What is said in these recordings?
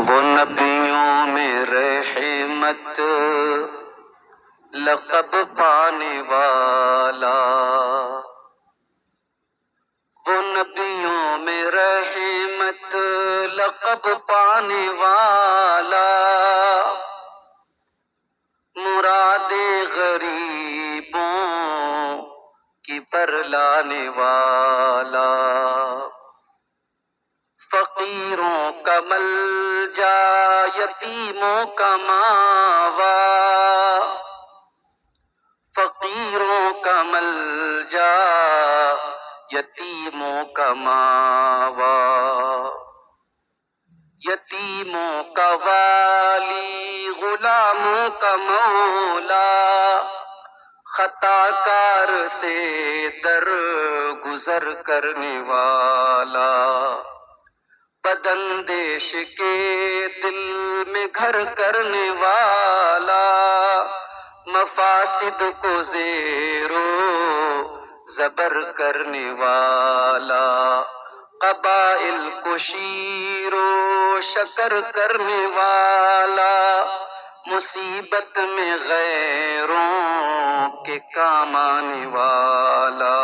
وہ نبیوں میں رحمت لقب پانے والا، وہ نبیوں میں رحمت لقب پانے والا، مراد غریبوں کی برلانے والا، فقیروں کا ملجا یتیموں کا ماوا، فقیروں کا ملجا یتیموں کا ماوا، یتیموں کا والی غلاموں کا مولا، خطا کار سے در گزر کرنے والا، بداندیش کے دل میں گھر کرنے والا، مفاسد کو زیر و زبر کرنے والا، قبائل کو شیر و شکر کرنے والا، مصیبت میں غیروں کے کام آنے والا،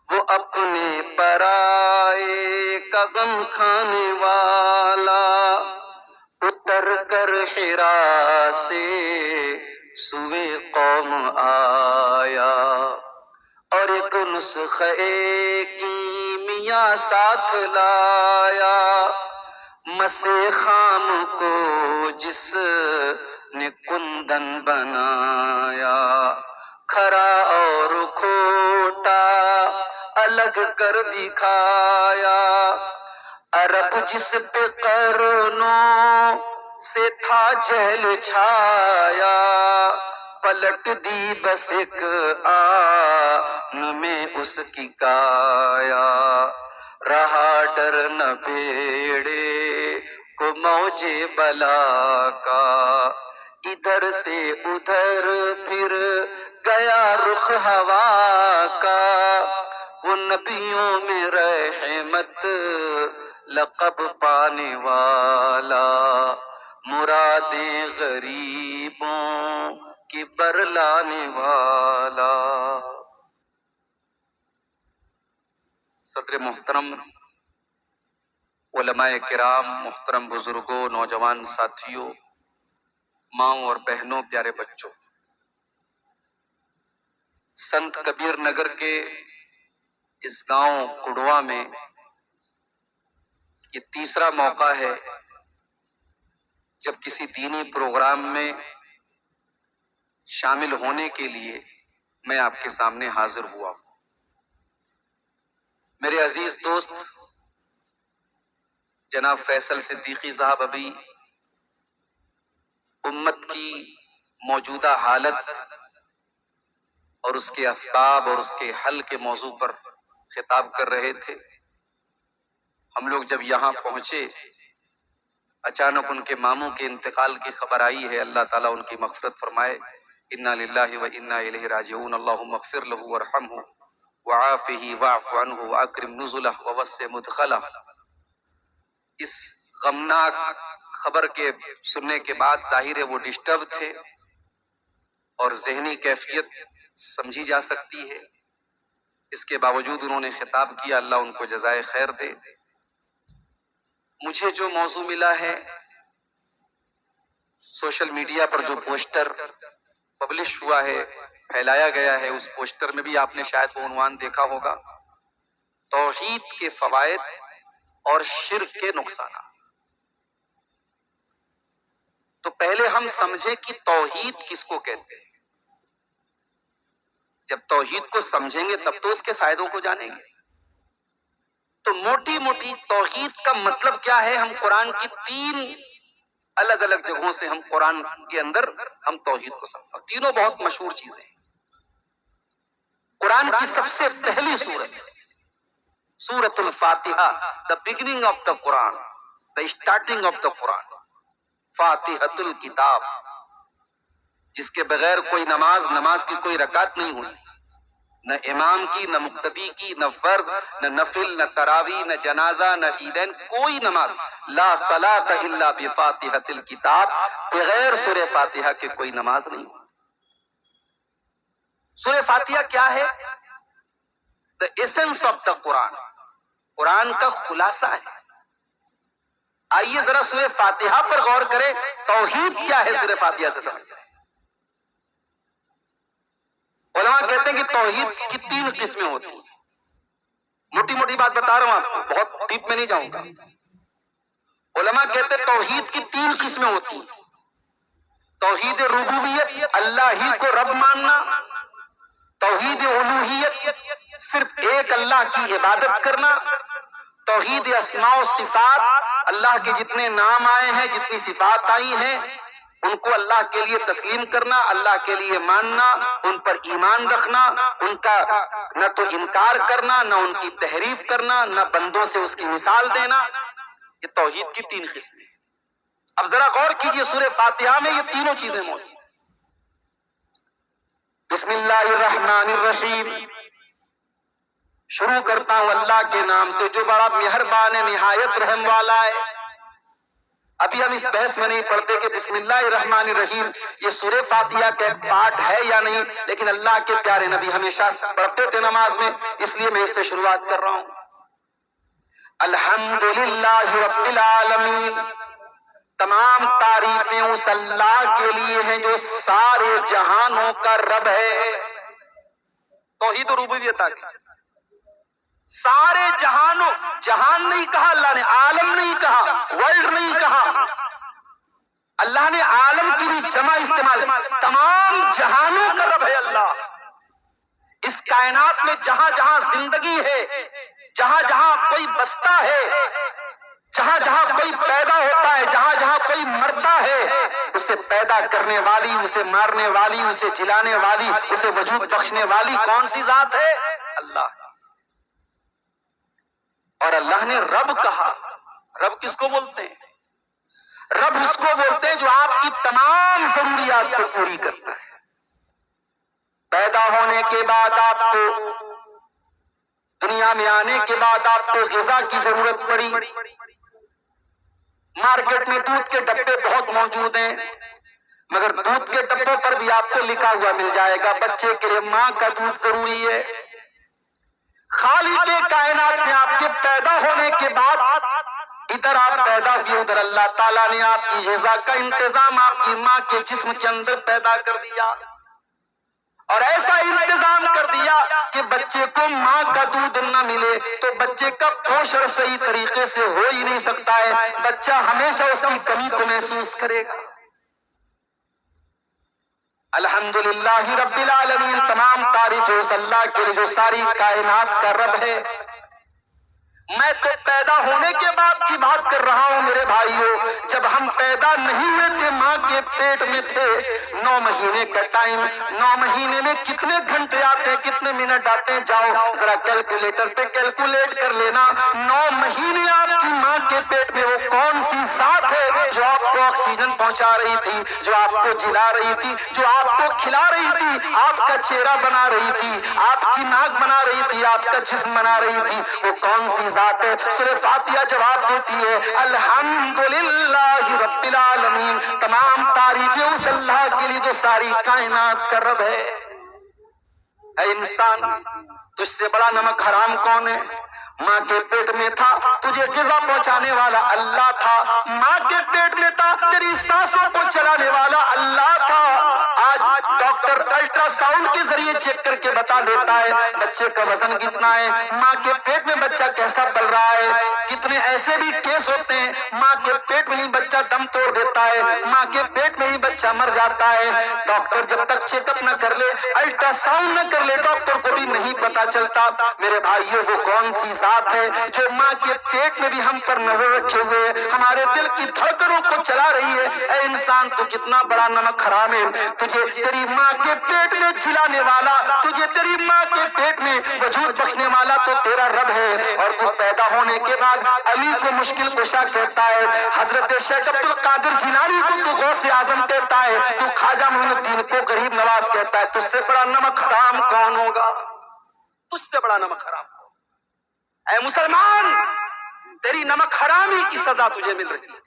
وہ اپنے پرائے کا غم کھانے والا، اتر کر حرا سے سوئے قوم آیا، اور ایک نسخہ کیمیا ساتھ لایا، مسے خام کو جس نے کندن بنایا، کھرا اور کھوٹا الگ کر دکھایا، عرب جس پہ قرنوں سے تھا جہل چھایا، پلٹ دی بس ایک آن میں اس کی کایا، رہا ڈر نہ بیڑے کو موج بلا کا، ادھر سے ادھر پھر گیا رخ ہوا کا، وہ نبیوں میں رحمت لقب پانے والا، مرادیں غریبوں کی برلانے والا۔ صدر محترم، علماء کرام، محترم بزرگوں، نوجوان ساتھیوں، ماؤں اور بہنوں، پیارے بچوں، سنت کبیر نگر کے اس گاؤں کڑوا میں یہ تیسرا موقع ہے جب کسی دینی پروگرام میں شامل ہونے کے لیے میں آپ کے سامنے حاضر ہوا ہوں۔ میرے عزیز دوست جناب فیصل صدیقی صاحب ابھی امت کی موجودہ حالت اور اس کے اسباب اور اس کے حل کے موضوع پر خطاب کر رہے تھے۔ ہم لوگ جب یہاں پہنچے، اچانک ان کے ماموں کے انتقال کی خبر آئی ہے۔ اللہ تعالیٰ ان کی مغفرت فرمائے، انا للہ و انا الیہ راجعون، اللہم اغفر لہ وارحمہ وعافہ واعف عنہ واکرم نزلہ ووسع مدخلہ۔ اس غمناک خبر کے سننے کے بعد ظاہر ہے وہ ڈسٹرب تھے اور ذہنی کیفیت سمجھی جا سکتی ہے، اس کے باوجود انہوں نے خطاب کیا، اللہ ان کو جزائے خیر دے۔ مجھے جو موضوع ملا ہے، سوشل میڈیا پر جو پوسٹر پبلش ہوا ہے، پھیلایا گیا ہے، اس پوسٹر میں بھی آپ نے شاید وہ عنوان دیکھا ہوگا، توحید کے فوائد اور شرک کے نقصانات۔ تو پہلے ہم سمجھیں کہ توحید کس کو کہتے ہیں۔ جب توحید کو سمجھیں گے تب تو اس کے فائدوں کو جانیں گے۔ تو موٹی موٹی توحید کا مطلب کیا ہے، ہم قرآن کی 3 الگ الگ جگہوں سے ہم قرآن کے اندر ہم توحید کو سمجھیں، تینوں بہت مشہور چیزیں ہیں۔ قرآن کی سب سے پہلی سورت سورۃ الفاتحہ، the beginning of the Quran, the starting of the Quran، فاتحۃ الکتاب، جس کے بغیر کوئی نماز کی کوئی رکعت نہیں ہوتی، نہ امام کی، نہ مقتدی کی، نہ فرض، نہ نفل، نہ تراویح، نہ جنازہ، نہ عیدین، کوئی نماز لا صلاۃ الا بفاتحۃ الکتاب، بغیر سورہ فاتحہ کے کوئی نماز نہیں ہوتی۔ سورہ فاتحہ کیا ہے؟ the essence of the قرآن، قرآن کا خلاصہ ہے۔ آئیے ذرا سورہ فاتحہ پر غور کریں، توحید کیا ہے سورہ فاتحہ سے سمجھتے ہیں۔ علماء کہتے ہیں کہ توحید کی 3 قسمیں ہوتی ہیں۔ موٹی موٹی بات بتا رہا ہوں آپ کو، بہت ڈیپ میں نہیں جاؤں گا۔ علماء کہتے ہیں توحید کی 3 قسمیں ہوتی ہیں۔ توحید ربوبیت، اللہ ہی کو رب ماننا۔ توحید الوہیت، صرف ایک اللہ کی عبادت کرنا۔ توحید اسماء و صفات، اللہ کے جتنے نام آئے ہیں، جتنی صفات آئی ہیں، ان کو اللہ کے لیے تسلیم کرنا، اللہ کے لیے ماننا، ان پر ایمان رکھنا، ان کا نہ تو انکار کرنا، نہ ان کی تحریف کرنا، نہ بندوں سے اس کی مثال دینا۔ یہ توحید کی 3 قسمیں ہیں۔ اب ذرا غور کیجئے، سورہ فاتحہ میں یہ تینوں چیزیں موجود ہیں۔ بسم اللہ الرحمن الرحیم، شروع کرتا ہوں اللہ کے نام سے جو بڑا مہربان ہے، نہایت رحم والا ہے۔ ابھی ہم اس بحث میں نہیں پڑھتے کہ بسم اللہ الرحمن الرحیم یہ سورہ فاتحہ کا ایک پارٹ ہے یا نہیں، لیکن اللہ کے پیارے نبی ہمیشہ پڑھتے تھے نماز میں، اس لیے میں اس سے شروعات کر رہا ہوں۔ الحمدللہ رب العالمین، تمام تعریفیں اس اللہ کے لیے ہیں جو سارے جہانوں کا رب ہے۔ توحید و ربوبیت آ گئی۔ سارے جہانوں، جہان نہیں کہا اللہ نے، عالم نہیں کہا، ورلڈ نہیں کہا، اللہ نے عالم کی بھی جمع استعمال، تمام جہانوں کا رب ہے اللہ۔ اس کائنات میں جہاں جہاں زندگی ہے، جہاں جہاں کوئی بستا ہے، جہاں جہاں کوئی پیدا ہوتا ہے، جہاں جہاں کوئی مرتا ہے، اسے پیدا کرنے والی، اسے مارنے والی، اسے جلانے والی، اسے وجود بخشنے والی کون سی ذات ہے؟ اللہ۔ اور اللہ نے رب کہا۔ رب کس کو بولتے ہیں؟ رب اس کو بولتے ہیں جو آپ کی تمام ضروریات کو پوری کرتا ہے۔ پیدا ہونے کے بعد آپ کو، دنیا میں آنے کے بعد آپ کو غذا کی ضرورت پڑی۔ مارکیٹ میں دودھ کے ڈبے بہت موجود ہیں، مگر دودھ کے ڈبوں پر بھی آپ کو لکھا ہوا مل جائے گا بچے کے لیے ماں کا دودھ ضروری ہے۔ خالق کائنات نے آپ کے پیدا ہونے کے بعد، ادھر آپ پیدا ہوئے، ادھر اللہ تعالیٰ نے آپ کی غذا کا انتظام آپ کی ماں کے جسم کے اندر پیدا کر دیا، اور ایسا انتظام کر دیا کہ بچے کو ماں کا دودھ نہ ملے تو بچے کا پوشن صحیح طریقے سے ہو ہی نہیں سکتا ہے، بچہ ہمیشہ اس کی کمی کو محسوس کرے گا۔ الحمدللہ رب العالمین، تمام تعریف اس اللہ کے لیے جو ساری کائنات کا رب ہے۔ میں تو پیدا ہونے کے بعد کی بات کر رہا ہوں میرے بھائیوں، جب ہم پیدا نہیں ہوئے تھے، ماں کے پیٹ میں تھے، 9 مہینے کا ٹائم، 9 مہینے میں کتنے گھنٹے آتے ہیں، کتنے منٹ آتے ہیں، جاؤ ذرا کیلکولیٹر پہ کیلکولیٹ کر لینا۔ 9 مہینے آپ کی ماں کے پیٹ میں وہ کون سی ذات ہے جو آپ کو آکسیجن پہنچا رہی تھی، جو آپ کو جلا رہی تھی، جو آپ کو کھلا رہی تھی، آپ کا چہرہ بنا رہی تھی، آپ کی ناک بنا رہی تھی، آپ کا جسم بنا رہی تھی، وہ کون سی ذات ہے؟ سورہ فاتحہ جواب دیتی ہے، الحمدللہ رب العالمین، تمام تعریفیں اس اللہ کے لیے جو ساری کائنات کا رب ہے۔ اے انسان، تجھ سے بڑا نمک حرام کون ہے؟ ماں کے پیٹ میں تھا، تجھے غذا پہنچانے والا اللہ تھا، ماں کے پیٹ میں تھا، تیری سانسوں کو چلانے والا اللہ تھا۔ آج ڈاکٹر الٹرا ساؤنڈ کے ذریعے چیک کر کے بتا دیتا ہے بچے کا وزن کتنا ہے، ماں کے پیٹ میں بچہ کیسا پل رہا ہے۔ کتنے ایسے بھی کیس ہوتے ہیں، ماں کے پیٹ میں ہی بچہ دم توڑ دیتا ہے، ماں کے پیٹ میں ہی بچہ مر جاتا ہے۔ ڈاکٹر جب تک چیک اپ نہ کر لے، الٹرا ساؤنڈ نہ کر لے، ڈاکٹر کو بھی نہیں پتا چلتا۔ میرے بھائیوں، وہ کون سی ذات ہے جو ماں کے پیٹ میں بھی ہم پر نظر رکھے ہوئے ہمارے دل کی دھڑکنوں کو چلا رہی ہے؟ اے انسان، تو کتنا بڑا نمک حرام ہے، تجھے تیری ماں کے پیٹ میں جلانے والا، تجھے تیری ماں کے پیٹ میں وجود بخشنے والا تو تیرا رب ہے، اور تو پیدا ہونے کے بعد علی کو مشکل کشا کہتا ہے، حضرت شیخ عبد القادر جیلانی کو تو غوث اعظم کہتا ہے، تو خواجہ معین الدین کو غریب نواز کہتا ہے، تجھ سے بڑا نمک حرام کون ہوگا؟ تجھ سے بڑا نمک حرام۔ اے مسلمان، تیری نمک حرامی کی سزا تجھے مل رہی ہے،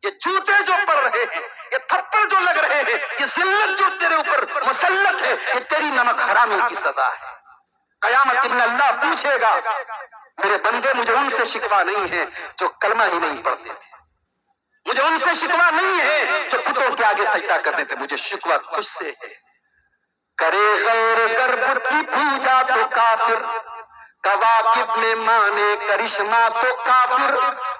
یہ جوتے جو پڑ رہے ہیں، یہ تھپڑ جو لگ رہے ہیں، یہ ذلت جو تیرے اوپر مسلط ہے، یہ تیری نمک حرامی کی سزا ہے۔ قیامت کے دن اللہ پوچھے گا میرے بندے مجھے ان سے شکوہ نہیں ہے جو کلمہ ہی نہیں پڑھتے تھے، مجھے ان سے شکوہ نہیں ہے جو بتوں کے آگے سجدہ کرتے تھے، مجھے شکوہ تجھ سے ہے۔ کرے غیر گر بت کی پوجا تو کافر، کواکب میں مانے کرشمہ تو کافر،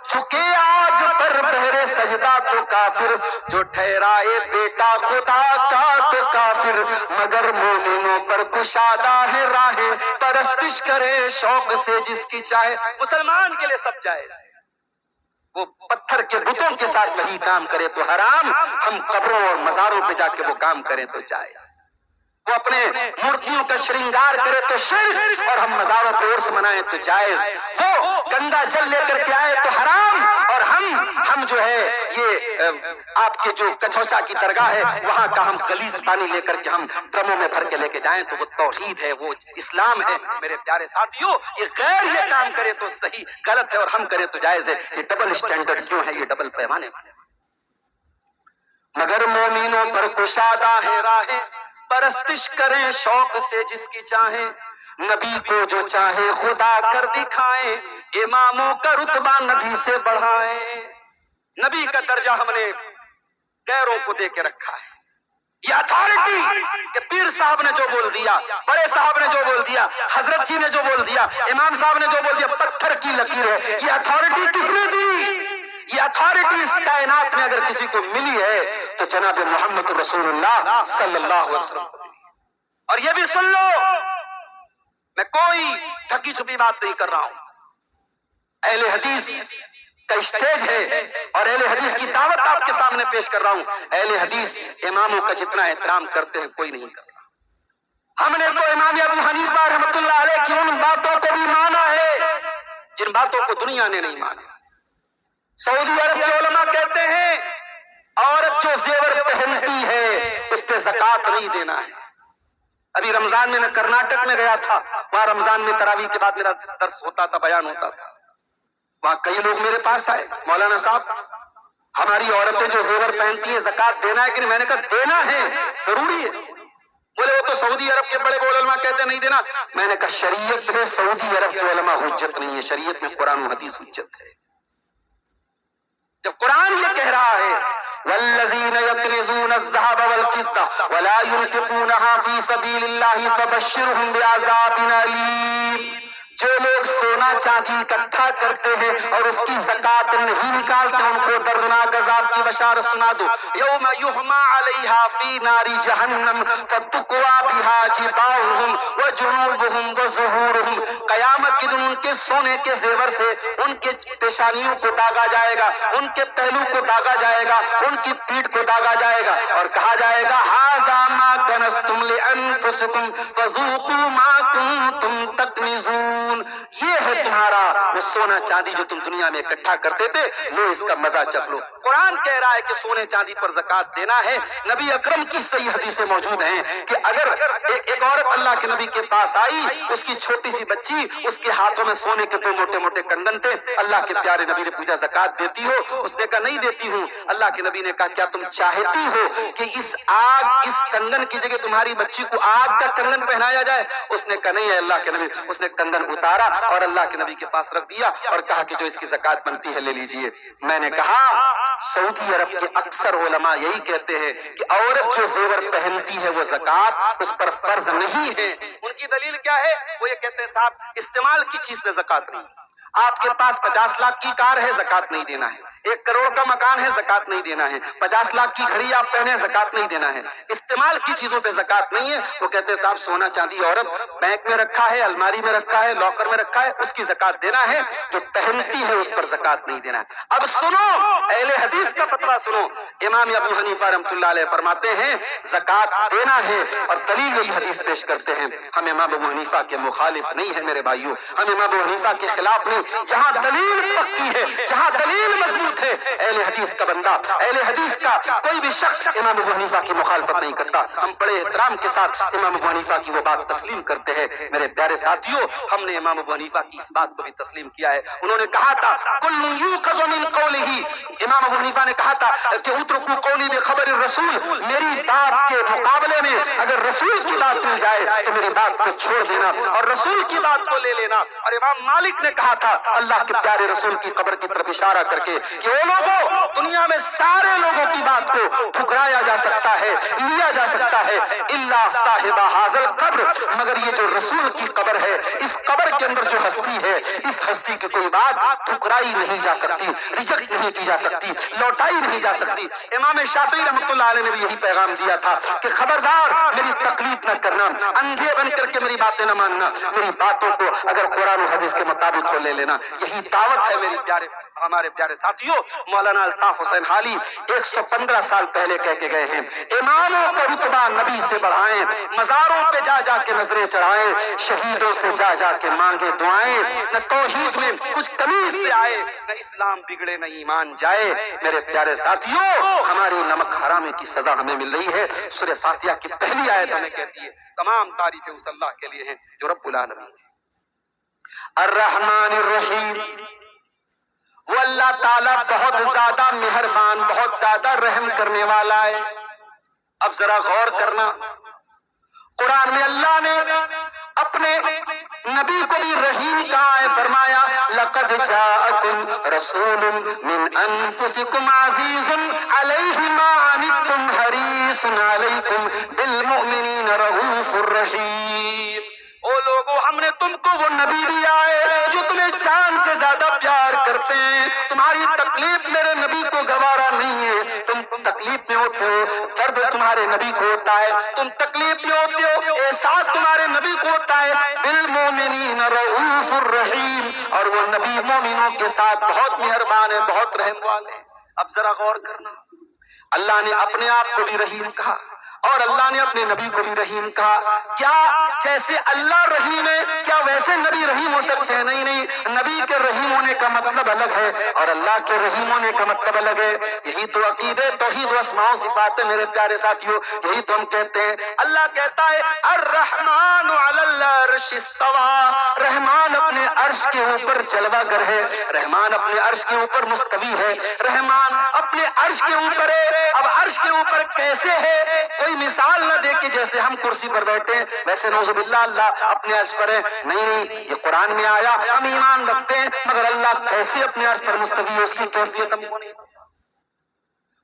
جھکے آگ پر بہرے سجدہ تو کافر، جو ٹھہرائے بیٹا خدا کا تو کافر، مگر مومنوں پر کشادہ ہے راہیں، پرستش کرے شوق سے جس کی چاہے۔ مسلمان کے لیے سب جائز ہے، وہ پتھر کے بتوں کے ساتھ وہی کام کرے تو حرام، ہم قبروں اور مزاروں پہ جا کے وہ کام کریں تو جائز، وہ اپنے مورتیوں کا شرنگار کرے تو شرک، اور ہم مزاروں پہ عرس منائیں تو جائز، وہ گنگا جل لے کر کے آئے تو حرام، اور ہم جو ہے یہ آپ کے جو کچھوچا کی درگاہ ہے وہاں کا ہم خلیص پانی لے کر کے ہم ڈرموں میں بھر کے لے کے جائیں تو وہ توحید ہے، وہ اسلام ہے۔ میرے پیارے ساتھیوں، یہ غیر یہ کام کرے تو صحیح غلط ہے اور ہم کرے تو جائز ہے، یہ ڈبل اسٹینڈرڈ کیوں ہے، یہ ڈبل پیمانے۔ مگر مومنوں پر کشادہ ہے راہیں، پرستش کریں شوق سے جس کی چاہیں، نبی کو جو چاہے خدا کر دکھائیں، اماموں کا رتبہ نبی سے بڑھائیں۔ نبی کا درجہ ہم نے غیروں کو دے کے رکھا ہے، یہ اتھارٹی کہ پیر صاحب نے جو بول دیا، بڑے صاحب نے جو بول دیا، حضرت جی نے جو بول دیا، امام صاحب نے جو بول دیا، پتھر کی لکیر ہے۔ یہ اتھارٹی کس نے دی؟ یہ اتھارٹی اس کائنات میں اگر کسی کو ملی ہے تو جناب محمد رسول اللہ صلی اللہ علیہ وسلم کو ملی۔ اور یہ بھی سن لو، میں کوئی ڈھکی چھپی بات نہیں کر رہا ہوں، اہل حدیث کا اسٹیج ہے اور اہل حدیث کی دعوت آپ کے سامنے پیش کر رہا ہوں۔ اہل حدیث اماموں کا جتنا احترام کرتے ہیں کوئی نہیں کرتا۔ ہم نے تو امام ابو حنیفہ رحمۃ اللہ علیہ کی ان باتوں کو بھی مانا ہے جن باتوں کو دنیا نے نہیں مانا۔ سعودی عرب کے علماء کہتے ہیں عورت جو زیور پہنتی ہے اس پہ زکوٰۃ نہیں دینا ہے۔ ابھی رمضان میں کرناٹک میں گیا تھا، وہاں رمضان میں تراویح کے بعد میرا درس ہوتا تھا، بیان ہوتا تھا، وہاں کئی لوگ میرے پاس آئے، مولانا صاحب ہماری عورتیں جو زیور پہنتی ہیں زکوٰۃ دینا ہے کہ نہیں؟ میں نے کہا دینا ہے، ضروری ہے۔ بولے وہ تو سعودی عرب کے بڑے بڑے علماء کہتے نہیں دینا۔ میں نے کہا شریعت میں سعودی عرب کے علماء حجت نہیں ہے، شریعت میں قرآن و حدیث حجت ہے۔ جب قرآن یہ کہہ رہا ہے والذین یکنزون الذھب والفضة ولا ينفقونها في سبیل اللہ فبشرهم بعذاب علیم، جو لوگ سونا چاندی اکٹھا کرتے ہیں اور اس کی زکوٰۃ نہیں نکالتے ان کو دردناک عذاب کی بشارت سنا دو۔ یوم یحمى علیہا فی نار جہنم فتکوی بها جباہہم وجنوبہم وظہورہم، قیامت کے دن ان کے سونے کے زیور سے ان کے پیشانیوں کو داغا جائے گا، ان کے پہلو کو داغا جائے گا، ان کی پیٹھ کو داغا جائے گا اور کہا جائے گا ھذا ما کنزتم لانفسکم فذوقوا ما کنتم تکنزون، یہ ہے تمہارا وہ سونا چاندی جو تم دنیا میں اکٹھا کرتے تھے، لو اس کا مزہ چکھ لو۔ قرآن کہہ رہا ہے کہ سونے چاندی پر زکوٰۃ دینا ہے۔ نبی اکرم کی صحیح حدیثیں موجود ہیں کہ اگر ایک عورت اللہ کے نبی کے پاس آئی، اس کی چھوٹی سی بچی، اس کے ہاتھوں میں سونے کے دو موٹے موٹے کنگن تھے، اللہ کے پیارے نبی نے پوچھا زکوٰۃ دیتی ہو؟ اس نے کہا نہیں دیتی ہوں۔ اللہ کے نبی نے کہا کیا تم چاہتی ہو کہ اس کنگن کی جگہ تمہاری بچی کو آگ کا کنگن پہنایا جائے؟ اس نے کہا نہیں ہے اللہ کے نبی۔ اس نے کنگن اتارا اور اللہ کے نبی کے پاس رکھ دیا اور کہا کہ جو اس کی زکوٰۃ بنتی ہے لے لیجئے۔ میں نے کہا سعودی عرب کے اکثر علماء یہی کہتے ہیں کہ عورت جو زیور پہنتی ہے وہ زکوٰۃ اس پر فرض نہیں ہے۔ ان کی دلیل کیا ہے؟ وہ یہ کہتے ہیں صاحب استعمال کی چیز پہ زکوٰۃ نہیں، آپ کے پاس 50 لاکھ کی کار ہے زکوٰۃ نہیں دینا ہے، 1 کروڑ کا مکان ہے زکوٰۃ نہیں دینا ہے، 50 لاکھ کی گھڑی آپ پہنے زکوٰۃ نہیں دینا ہے، استعمال کی چیزوں پہ زکوٰۃ نہیں ہے۔ وہ کہتے ہیں صاحب سونا چاندی عورت بینک میں رکھا ہے، الماری میں رکھا ہے، لاکر میں رکھا ہے، اس کی زکوٰۃ دینا ہے، جو پہنتی ہے اس پر زکوٰۃ نہیں دینا ہے۔ اب سنو اہل حدیث کا فتویٰ سنو، امام ابو حنیفہ رحمۃ اللہ علیہ فرماتے ہیں زکوٰۃ دینا ہے اور دلیل یہی حدیث پیش کرتے ہیں۔ ہم امام ابو حنیفہ کے مخالف نہیں ہے میرے بھائیوں، ہم امام ابو حنیفہ کے خلاف نہیں، جہاں دلیل پکی ہے، جہاں دلیل مضبوط موجود ہے، اہل حدیث کا بندہ، اہل حدیث کا کوئی بھی شخص امام ابو حنیفہ کی مخالفت نہیں کرتا. ہم بڑے احترام کے ساتھ امام ابو حنیفہ کی وہ بات تسلیم کرتے ہیں. میرے پیارے ساتھیوں، ہم نے امام ابو حنیفہ کی اس بات کو بھی تسلیم کیا ہے. انہوں نے کہا تھا کل یوقظ من قولہ، امام ابو حنیفہ نے کہا تھا کہ اترکوا قولی بخبر الرسول، میری بات کے مقابلے میں اگر رسول کی بات مل جائے تو میری بات کو چھوڑ دینا اور رسول کی بات کو لے لینا. اور امام مالک نے کہا تھا اللہ کے پیارے رسول کی قبر کی طرف اشارہ کر کے کہ وہ لوگوں، دنیا میں سارے لوگوں کی بات کو ٹھکرایا جا سکتا ہے، لیا جا سکتا ہے، الا صاحب حاضل قبر، مگر یہ جو رسول کی قبر ہے، اس قبر کے اندر جو ہستی ہے، اس ہستی کی کوئی بات ٹھکرائی نہیں جا سکتی، ریجیکٹ نہیں کی جا سکتی، لوٹائی نہیں جا سکتی. امام شافعی رحمۃ اللہ علیہ نے بھی یہی پیغام دیا تھا کہ خبردار میری تقلید نہ کرنا، اندھے بن کر کے میری باتیں نہ ماننا، میری باتوں کو اگر قرآن و حدیث کے مطابق لے لینا. یہی دعوت ہے میری پیارے ہمارے پیارے ساتھیوں. مولانا الطاف حسین حالی 115 سال پہلے کہہ کے گئے ہیں اماموں کا رتبہ نبی سے بڑھائیں، مزاروں پہ جا جا کے نظریں چڑھائیں، شہیدوں سے جا جا کے مانگے دعائیں، نہ توحید میں کچھ کمی سے آئے، نہ اسلام بگڑے نہ ایمان جائے. میرے پیارے ساتھیوں، ہماری نمک حرامی کی سزا ہمیں مل رہی ہے. سورہ فاتحہ کی پہلی آیت ہمیں کہتی ہے تمام تعریفیں اس اللہ کے لیے ہیں جو رب العالمین الرحمن الرحیم، وہ اللہ تعالیٰ بہت زیادہ مہربان، بہت زیادہ رحم کرنے والا ہے. اب ذرا غور کرنا، قرآن میں اللہ نے اپنے نبی کو بھی رحیم کہا ہے، فرمایا لقد جاءکم رسول من انفسکم عزیز علیہ ما عنتم حریص علیکم بالمؤمنین رؤوف الرحیم. او لوگو، ہم نے تم کو وہ نبی دیا ہے جو تمہیں جان سے زیادہ پیار کرتے ہیں. تمہاری تکلیف میرے نبی کو گوارا نہیں ہے، تم تکلیف میں ہوتے ہو، درد تمہارے نبی کو ہوتا ہے، تم تکلیف میں ہوتے ہو، احساس تمہارے نبی کو ہوتا ہے. بالمؤمنین رؤوف الرحیم، اور وہ نبی مومنوں کے ساتھ بہت مہربان ہے، بہت رحم والے ہیں. اب ذرا غور کرنا، اللہ نے اپنے آپ کو بھی رحیم کہا اور اللہ نے اپنے نبی کو بھی رحیم کہا. کیا جیسے اللہ رحیم ہے کیا ویسے نبی رحیم ہو سکتے ہیں؟ نہیں نہیں، نبی کے رحیم ہونے کا مطلب الگ ہے اور اللہ کے رحیم ہونے کا مطلب الگ ہے. یہی تو عقیدے توحید و اسماء و صفات ہے میرے پیارے ساتھیوں. یہی تو ہم کہتے ہیں. اللہ کہتا ہے الرحمن علی العرش استویٰ، رحمان اپنے عرش کے اوپر جلوہ گر ہے، رحمان اپنے عرش کے اوپر مستوی ہے، رحمان اپنے عرش کے اوپر ہے. اب عرش کے اوپر کیسے ہے؟ کوئی مثال نہ دے کہ جیسے ہم کرسی پر بیٹھے ہیں ویسے نعوذ باللہ اللہ اپنے عرش پر ہے. نہیں نہیں، یہ قرآن میں آیا، ہم ایمان رکھتے ہیں، مگر اللہ کیسے اپنے عرش پر مستوی ہے اس کی کیفیت ہم کو نہیں پتا.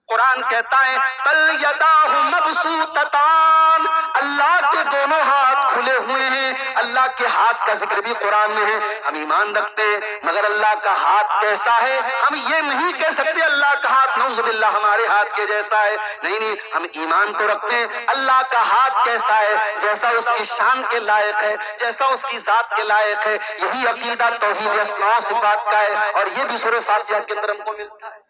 قرآن کہتا ہے بل یداہ مبسوطتان، اللہ کے دونوں ہاتھ کھلے ہوئے ہیں. اللہ کے ہاتھ کا ذکر بھی قرآن میں ہے. ہم ایمان رکھتے ہیں، مگر اللہ کا ہاتھ کیسا ہے ہم یہ نہیں کہہ سکتے اللہ کا ہاتھ نعوذ باللہ ہمارے ہاتھ کے جیسا ہے. نہیں نہیں، ہم ایمان تو رکھتے ہیں اللہ کا ہاتھ کیسا ہے، جیسا اس کی شان کے لائق ہے، جیسا اس کی ذات کے لائق ہے. یہی عقیدہ توحید اسماء و صفات کا ہے اور یہ بھی سورہ فاتحہ کے اندر ہم کو ملتا ہے.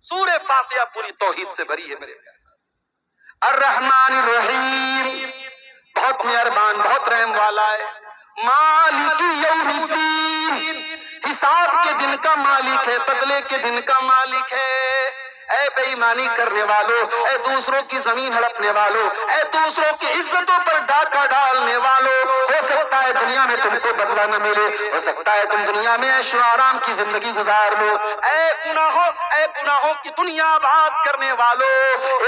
سورہ فاتحہ پوری توحید سے بھری ہے میرے پیارے ساتھ. الرحمن الرحیم، بہت مہربان، بہت رحم والا ہے. مالک یوم الدین، حساب کے دن کا مالک ہے، بدلے کے دن کا مالک ہے. اے بے ایمانی کرنے والوں، اے دوسروں کی زمین ہڑپنے والوں، اے دوسروں کی عزتوں پر ڈاکہ ڈالنے والوں، ہو سکتا ہے دنیا میں تم کو بدلہ نہ ملے، ہو سکتا ہے تم دنیا میں عیش و آرام کی زندگی گزار لو. اے گناہوں کی دنیا آباد کرنے والوں،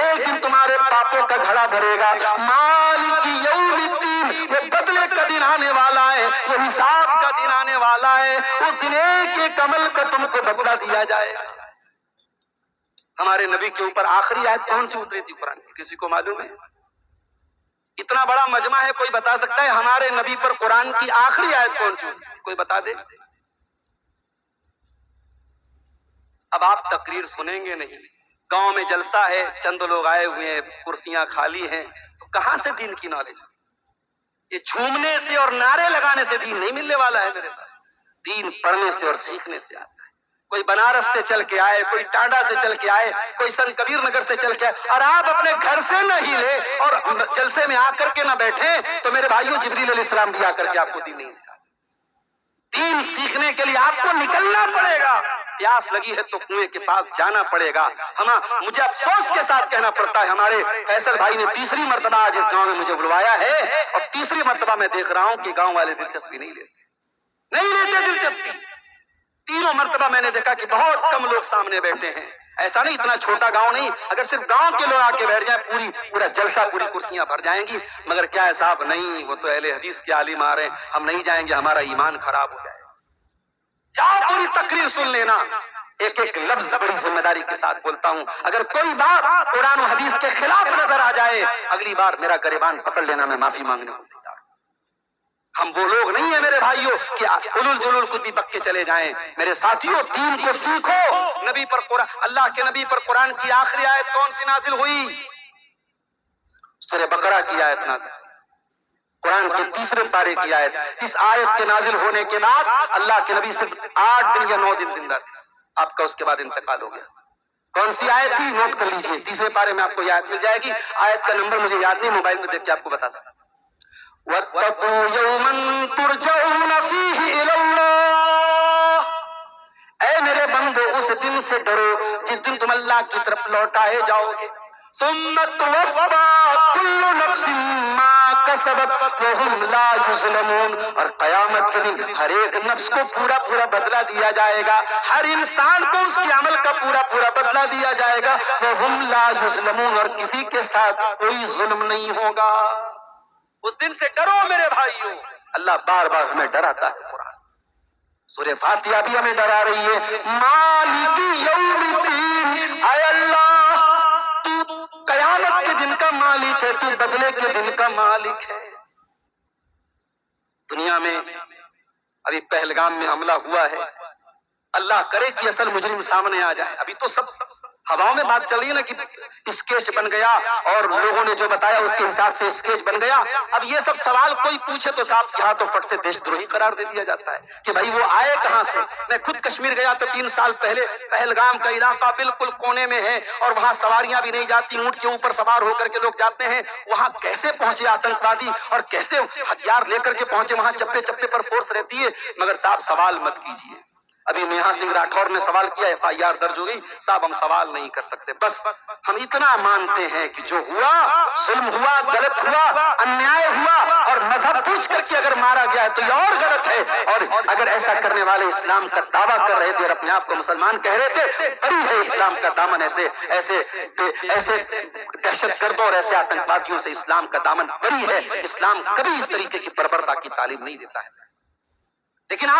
ایک دن تمہارے پاپوں کا گھڑا بھرے گا. مالک یوم الدین، وہ بدلے کا دن آنے والا ہے، وہ حساب کا دن آنے والا ہے. اس دن ایک ایک عمل کا تم کو بدلہ دیا جائے گا. ہمارے نبی کے اوپر آخری آیت کون سی اتری تھی قرآن کی؟ کسی کو معلوم ہے؟ اتنا بڑا مجمع ہے، کوئی بتا سکتا ہے ہمارے نبی پر قرآن کی آخری آیت کون سی اتری تھی؟ کوئی بتا دے. اب آپ تقریر سنیں گے نہیں، گاؤں میں جلسہ ہے، چند لوگ آئے ہوئے ہیں، کرسیاں خالی ہیں، تو کہاں سے دین کی نالج؟ یہ جھومنے سے اور نعرے لگانے سے دین نہیں ملنے والا ہے میرے ساتھ. دین پڑھنے سے اور سیکھنے سے آتا ہے. کوئی بنارس سے چل کے آئے، کوئی ٹانڈا سے چل کے آئے، کوئی سن کبیر نگر سے چل کے آئے، اور آپ اپنے گھر سے نہ ہلے اور جلسے میں آ کر کے نہ بیٹھیں تو میرے بھائیوں جبریل علیہ السلام بھی آ کر کے آپ کو دین نہیں سکھا سکتے. دین سیکھنے کے لیے آپ کو نکلنا پڑے گا. پیاس لگی ہے تو کنویں کے پاس جانا پڑے گا. مجھے افسوس کے ساتھ کہنا پڑتا ہے ہمارے فیصل بھائی نے تیسری مرتبہ آج اس گاؤں میں مجھے بلوایا ہے اور تیسری مرتبہ میں دیکھ رہا ہوں کہ گاؤں والے دلچسپی نہیں لیتے دلچسپی. تینوں مرتبہ میں نے دیکھا کہ بہت کم لوگ سامنے بیٹھے ہیں. ایسا نہیں اتنا چھوٹا گاؤں نہیں, اگر صرف گاؤں کے لوگ آ کے بیٹھ جائیں پورا جلسہ پوری کرسیاں بھر جائیں گی. مگر کیا ہے صاحب, نہیں, وہ تو اہل حدیث کے عالم آ رہے ہیں, ہم نہیں جائیں گے, ہمارا ایمان خراب ہو جائے. جاؤ پوری تقریر سن لینا, ایک ایک لفظ بڑی ذمہ داری کے ساتھ بولتا ہوں. اگر کوئی بات قرآن و حدیث کے خلاف نظر آ جائے اگلی بار میرا گریبان پکڑ لینا, میں معافی مانگنے کو تیار. ہم وہ لوگ نہیں ہیں میرے بھائیوں کہ علول جلول کچھ بھی بک کے چلے جائیں. میرے ساتھیوں, دین کو سیکھو. نبی پر قرآن, اللہ کے نبی پر قرآن کی آخری آیت کون سی نازل ہوئی؟ سورہ بقرہ کی آیت نازل, قرآن کے تیسرے پارے کی آیت. اس آیت کے نازل ہونے کے بعد اللہ کے نبی صرف 8 دن یا 9 دن زندہ تھے, آپ کا اس کے بعد انتقال ہو گیا. کون سی آیت تھی؟ نوٹ کر لیجئے, تیسرے پارے میں آپ کو یہ آیت مل جائے گی. آیت کا نمبر مجھے یاد نہیں, موبائل پہ دیکھ کے آپ کو بتا سکتا. وَاتَّقُوا يَوْمًا تُرْجَعُونَ فِيهِ إِلَى اللَّهِ, اے میرے بندو اس دن سے ڈرو جس دن تم اللہ کی طرف لوٹائے جاؤ گے. ثُمَّ تُوَفَّىٰ كُلُّ نَفْسٍ مَّا كَسَبَتْ وَهُمْ لَا يُظْلَمُونَ, اور قیامت کے دن ہر ایک نفس کو پورا بدلہ دیا جائے گا, ہر انسان کو اس کے عمل کا پورا بدلہ دیا جائے گا. وَهُمْ لَا يُظْلَمُونَ, اور کسی کے ساتھ کوئی ظلم نہیں ہوگا. اس دن سے ڈرو میرے بھائیوں. اللہ بار بار ہمیں ڈراتا ہے. قرآن سورہ فاتحہ بھی ہمیں ڈرا رہی ہے. مالک یوم الدین, اے اللہ تو قیامت کے دن کا مالک ہے, تو بدلے کے دن کا مالک ہے. دنیا میں ابھی پہلگام میں حملہ ہوا ہے, اللہ کرے کہ اصل مجرم سامنے آ جائے. ابھی تو سب ہواؤں میں بات چل رہی ہے نا کہ اسکیچ بن گیا اور لوگوں نے جو بتایا اس کے حساب سے اسکیچ بن گیا. اب یہ سب سوال کوئی پوچھے تو صاحب یہاں تو فٹ سے دیش دروہی قرار دے دیا جاتا ہے کہ بھائی وہ آئے کہاں سے. میں خود کشمیر گیا تو 3 سال پہلے, پہلگام کا علاقہ بالکل کونے میں ہے اور وہاں سواریاں بھی نہیں جاتی, اونٹ کے اوپر سوار ہو کر کے لوگ جاتے ہیں. وہاں کیسے پہنچے آتنکوادی اور کیسے ہتھیار لے کر کے پہنچے, وہاں چپے پر فورس رہتی ہے. مگر صاحب سوال مت کیجئے. ابھی نیہا سنگھ راٹھور نے سوال کیا, FIR درج ہو گئی. صاحب ہم سوال نہیں کر سکتے, بس ہم اتنا مانتے ہیں کہ جو ہوا, ظلم ہوا, غلط ہوا, انیائے ہوا, اور مذہب پوچھ کر کے اگر مارا گیا ہے تو یہ اور غلط ہے. اور اگر ایسا کرنے والے اسلام کا دعویٰ کر رہے تھے اور اپنے آپ کو مسلمان کہہ رہے تھے, بری ہے اسلام کا دامن. ایسے دہشت گردوں اور ایسے آتنکوادیوں سے اسلام کا دامن بری ہے. اسلام کبھی اس طریقے کی بربرتا کی تعلیم نہیں دیتا ہے. لیکن آپ